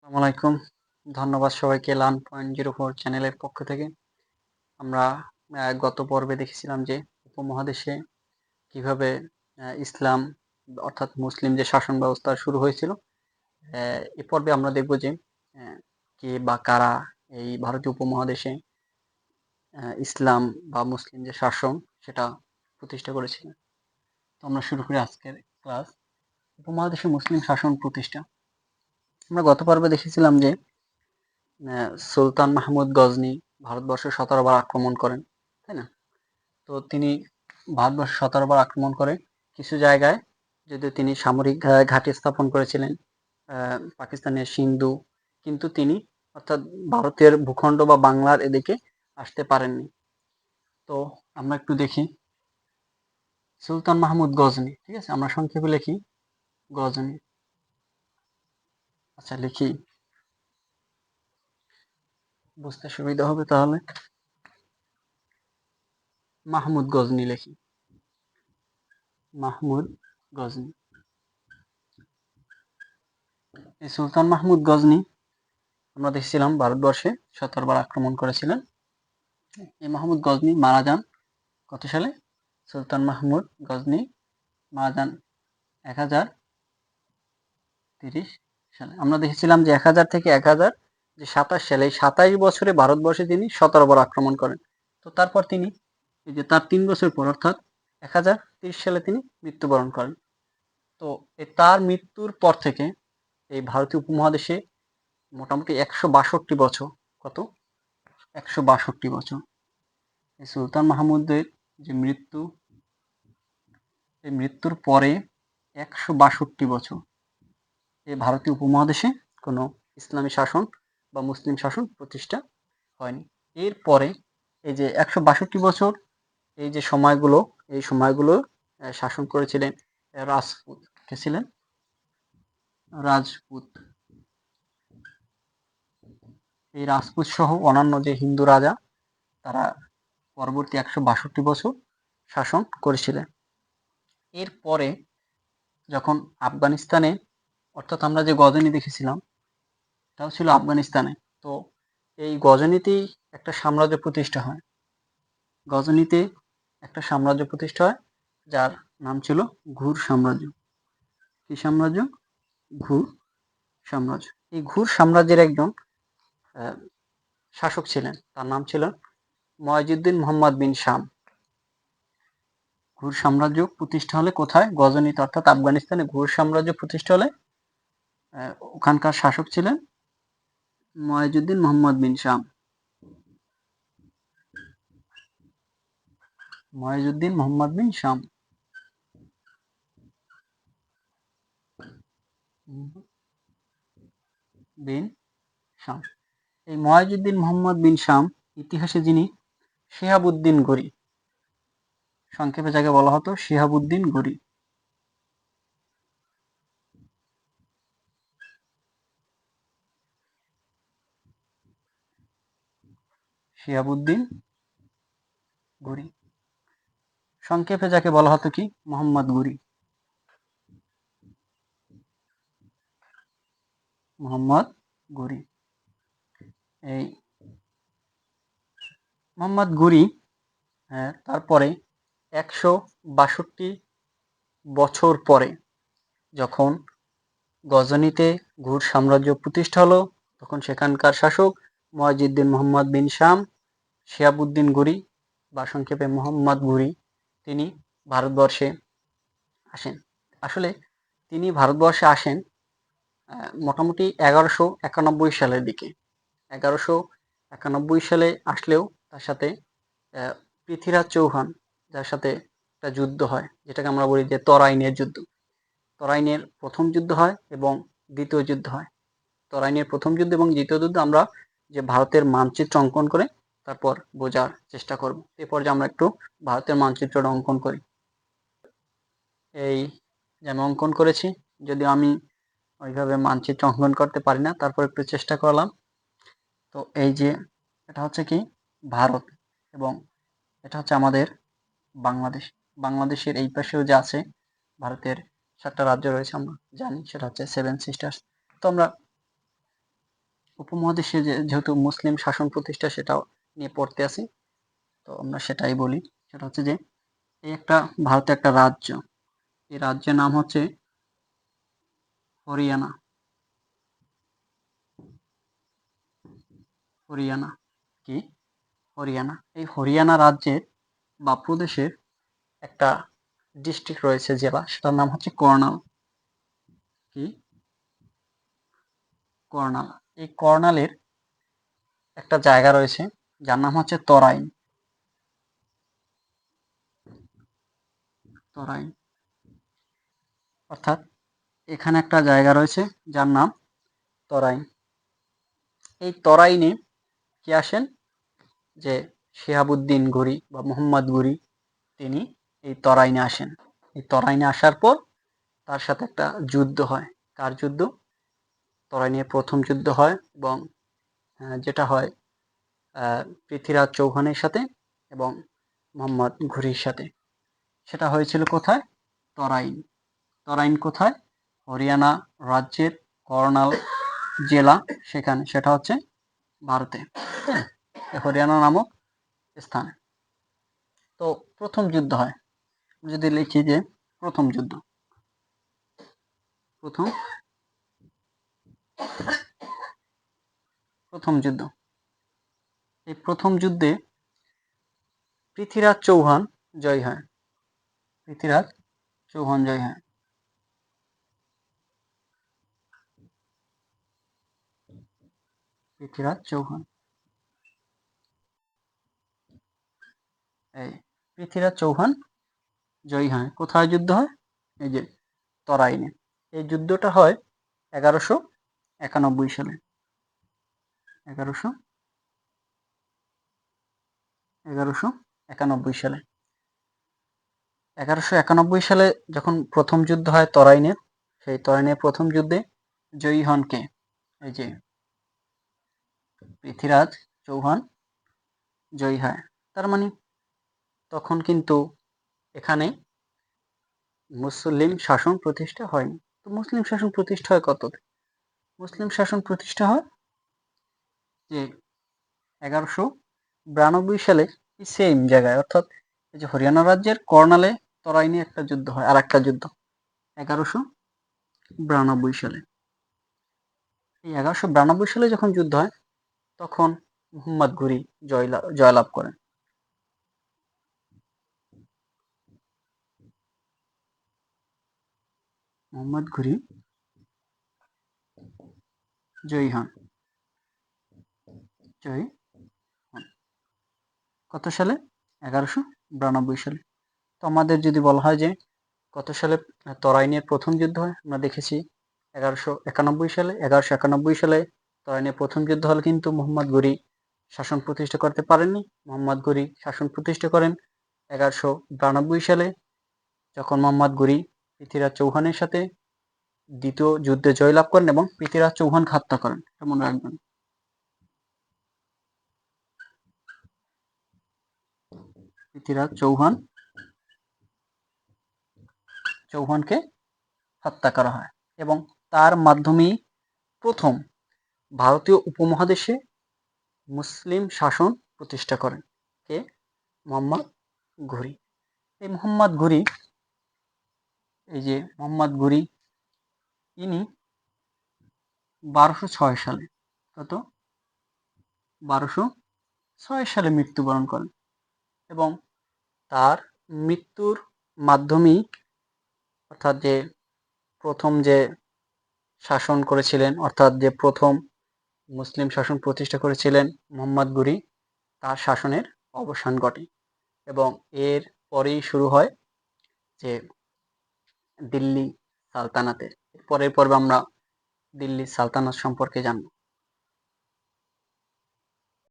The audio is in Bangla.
আসসালামু আলাইকুম। ধন্যবাদ সবাইকে লার্ন.04 চ্যানেলের পক্ষ থেকে। আমরা গত পর্বে দেখেছিলাম যে উপমহাদেশে কিভাবে ইসলাম অর্থাৎ মুসলিম যে শাসন ব্যবস্থা শুরু হয়েছিল। এ পর্বে আমরা দেখব যে অ্যা কে বা কারা এই ভারতীয় উপমহাদেশে ইসলাম বা মুসলিম যে শাসন সেটা প্রতিষ্ঠা করেছিলেন। তো আমরা শুরু করি আজকের ক্লাস। উপমহাদেশে মুসলিম শাসন প্রতিষ্ঠা। আমরা গত পর্বে দেখেছিলাম যে সুলতান মাহমুদ গজনী ভারতবর্ষ ১৭ বার আক্রমণ করেন, তাই না? তো তিনি ভারতবর্ষ ১৭ বার আক্রমণ করে কিছু জায়গায় যদিও তিনি সামরিক ঘাঁটি স্থাপন করেছিলেন পাকিস্তানের সিন্ধু, কিন্তু তিনি অর্থাৎ ভারতের ভূখণ্ড বা বাংলার এদিকে আসতে পারেননি। তো আমরা একটু দেখি সুলতান মাহমুদ গজনী, ঠিক আছে, আমরা সংক্ষেপে লিখি গজনী। আচ্ছা লিখি, বুঝতে সুবিধা হবে তাহলে। মাহমুদ গজনী লিখি, মাহমুদ গজনী। এই সুলতান মাহমুদ গজনী আমরা দেখছিলাম ভারতবর্ষে ১৭ বার আক্রমণ করেছিলেন। এই মাহমুদ গজনী মারা যান কত সালে? সুলতান মাহমুদ গজনী মারা যান ১০৩০ সালে। আমরা দেখেছিলাম যে ১০০০ থেকে ১০২৭ সালে এই ২৭ বছরে ভারতবর্ষে তিনি ১৭ বার আক্রমণ করেন। তো তারপর তিনি এই যে তার ৩ বছর পর অর্থাৎ ১০৩০ সালে তিনি মৃত্যুবরণ করেন। তো তার মৃত্যুর পর থেকে এই ভারতীয় উপমহাদেশে মোটামুটি ১৬২ বছর, কত? ১৬২ বছর এই সুলতান মাহমুদের যে মৃত্যু, এই মৃত্যুর পরে ১৬২ বছর এই ভারতীয় উপমহাদেশে কোনো ইসলামী শাসন বা মুসলিম শাসন প্রতিষ্ঠা হয়নি। এরপরে এই যে ১৬২ বছর এই যে সময়গুলো, এই সময়গুলো শাসন করেছিলেন রাজপুত। কে ছিলেন? রাজপুত। এই রাজপুত সহ অন্যান্য যে হিন্দু রাজা তারা পরবর্তী ১৬২ বছর শাসন করেছিলেন। এরপরে যখন আফগানিস্তানে, অর্থাৎ আমরা যে গজনী দেখেছিলাম এটাও ছিল আফগানিস্তানে। তো এই গজনীতেই একটা সাম্রাজ্য প্রতিষ্ঠা হয়। গজনীতে একটা সাম্রাজ্য প্রতিষ্ঠা হয় যার নাম ছিল ঘুর সাম্রাজ্য। কি সাম্রাজ্য? ঘুর সাম্রাজ্য। এই ঘুর সাম্রাজ্যের একজন শাসক ছিলেন, তার নাম ছিল মুয়াজ্জিদ্দিন মুহাম্মদ বিন শাম। ঘুর সাম্রাজ্য প্রতিষ্ঠা হলে কোথায়? গজনীতে, অর্থাৎ আফগানিস্তানে ঘুর সাম্রাজ্য প্রতিষ্ঠা হলে ওখানকার শাসক ছিলেন মুয়াজ্জিদ্দিন মুহাম্মদ বিন শাম। মুয়াজ্জিদ্দিন মুহাম্মদ বিন শাম। বিন শাম। এই মুয়াজ্জিদ্দিন মুহাম্মদ বিন শাম ইতিহাসে যিনি শিহাবুদ্দিন গরী, সংক্ষেপে যাকে বলা হতো শিহাবুদ্দিন গরী। শিহাবুদ্দিন গরী, সংক্ষেপে যাকে বলা হতো কি মোহাম্মদ গরী। মোহাম্মদ গরী। এই মোহাম্মদ গরী তারপরে ১৬২ বছর পরে যখন গজনীতে ঘুর সাম্রাজ্য প্রতিষ্ঠা হলো, তখন সেখানকার শাসক মুয়াজ্জিদ্দিন মুহাম্মদ বিন শাম শিহাবুদ্দিন গরী বা সংক্ষেপে মোহাম্মদ গরী তিনি ভারতবর্ষে আসেন। আসলে তিনি ভারতবর্ষে আসেন মোটামুটি ১১৯১ সালের দিকে। ১১৯১ সালে আসলেও তার সাথে পৃথ্বীরাজ চৌহান, যার সাথে একটা যুদ্ধ হয় যেটাকে আমরা বলি যে তরাইনের যুদ্ধ। তরাইনের প্রথম যুদ্ধ হয় এবং দ্বিতীয় যুদ্ধ হয়। তরাইনের প্রথম যুদ্ধ এবং দ্বিতীয় যুদ্ধ আমরা যে ভারতের মানচিত্র অঙ্কন করে তারপর বোঝার চেষ্টা করব। এরপর যে আমরা একটু ভারতের মানচিত্রটা অঙ্কন করি। এই যে আমি অঙ্কন করেছি, যদিও আমি ওইভাবে মানচিত্র অঙ্কন করতে পারি না, তারপর একটু চেষ্টা করলাম। তো এই যে এটা হচ্ছে কি ভারত এবং এটা হচ্ছে আমাদের বাংলাদেশ। বাংলাদেশের এই পাশেও যে আছে ভারতের ৭টা রাজ্য রয়েছে আমরা জানি, সেটা হচ্ছে সেভেন সিস্টার্স। তো আমরা উপমহাদেশে যেহেতু মুসলিম শাসন প্রতিষ্ঠা সেটাও নিয়ে পড়তে আসি, তো আমরা সেটাই বলি। সেটা হচ্ছে যে এই একটা ভারতে একটা রাজ্য, এই রাজ্যের নাম হচ্ছে হরিয়ানা। হরিয়ানা কি? হরিয়ানা। এই হরিয়ানা রাজ্যের বা প্রদেশের একটা ডিস্ট্রিক্ট রয়েছে, জেলা, সেটার নাম হচ্ছে কর্নাল। কি? কর্নাল। এই কর্নালের একটা জায়গা রয়েছে যার নাম হচ্ছে তরাইন। তরাইন অর্থাৎ এখানে একটা জায়গা রয়েছে যার নাম তরাইন। এই তরাইনে কে আসেন? যে শিহাবুদ্দিন ঘুরি বা মোহাম্মদ ঘুরি, তিনি এই তরাইনে আসেন। এই তরাইনে আসার পর তার সাথে একটা যুদ্ধ হয়। কার যুদ্ধ? তরাইনে প্রথম যুদ্ধ হয়, এবং যেটা হয় পৃথ্বীরাজ চৌহানের সাথে এবং মোহাম্মদ ঘুরির সাথে। সেটা হয়েছিল কোথায়? তরাইন। তরাইন কোথায়? হরিয়ানা রাজ্যের কর্নাল জেলা, সেখানে, সেটা হচ্ছে ভারতে, হ্যাঁ, হরিয়ানা নামক স্থানে। তো প্রথম যুদ্ধ হয়, যদি লিখি যে প্রথম যুদ্ধ, প্রথম প্রথম যুদ্ধ, এই প্রথম যুদ্ধে পৃথ্বীরাজ চৌহান জয় হয়। পৃথ্বীরাজ চৌহান জয় হয়। পৃথ্বীরাজ চৌহান, এই পৃথ্বীরাজ চৌহান জয়ী হয়। কোথায় যুদ্ধ হয়? এই যে তরাইনে। এই যুদ্ধটা হয় 1191 সালে। 1191 সালে। 1191 সালে যখন প্রথম যুদ্ধ হয় তরাইনের, সেই তরাইনের প্রথম যুদ্ধে জয়ী হন কে? এই যে পৃথ্বীরাজ চৌহান জয়ী হয়। তার মানে তখন কিন্তু এখানে মুসলিম শাসন প্রতিষ্ঠা হয়নি। তো মুসলিম শাসন প্রতিষ্ঠা হয় কত? মুসলিম শাসন প্রতিষ্ঠা হয় যে 1192 সালে সেম জায়গায়, অর্থাৎ এই যে হরিয়ানা রাজ্যের কর্নালে তরাইনে একটা যুদ্ধ হয়, আর একটা যুদ্ধ 1192 সালে। এই 1192 সালে যখন যুদ্ধ হয়, তখন মোহাম্মদ ঘুরি জয়লাভ করেন। মোহাম্মদ ঘুরি জয়ী হন। জয়ী হন কত সালে? 1192 সালে। তো আমাদের যদি বলা হয় যে কত সালে তরাইনের প্রথম যুদ্ধ হয়, আমরা দেখেছি 1191 সালে। 1191 সালে তরাইনের প্রথম যুদ্ধ হলে কিন্তু মোহাম্মদ ঘুরি শাসন প্রতিষ্ঠা করতে পারেননি। মোহাম্মদ ঘুরি শাসন প্রতিষ্ঠা করেন 1192 সালে, যখন মোহাম্মদ ঘুরি পৃথ্বীরাজ চৌহানের সাথে দ্বিতীয় যুদ্ধে জয়লাভ করেন এবং পৃথ্বীরাজ চৌহানকে হত্যা করেন। এটা মনে রাখবেন। পৃথ্বীরাজ চৌহানকে হত্যা করা হয়, এবং তার মাধ্যমেই প্রথম ভারতীয় উপমহাদেশে মুসলিম শাসন প্রতিষ্ঠা করেন কে? মোহাম্মদ ঘুরি। এই মোহাম্মদ ঘুরি, এই যে মোহাম্মদ ঘুরি, ইনি 1206 সালে, কত? 1206 সালে মৃত্যুবরণ করেন, এবং তার মৃত্যুর মাধ্যমেই, অর্থাৎ যে প্রথম যে শাসন করেছিলেন, অর্থাৎ যে প্রথম মুসলিম শাসন প্রতিষ্ঠা করেছিলেন মোহাম্মদ ঘুরি, তার শাসনের অবসান ঘটে, এবং এর পরেই শুরু হয় যে দিল্লি সালতানাতের। পরের পর্বে আমরা দিল্লি সালতানাত সম্পর্কে জানব।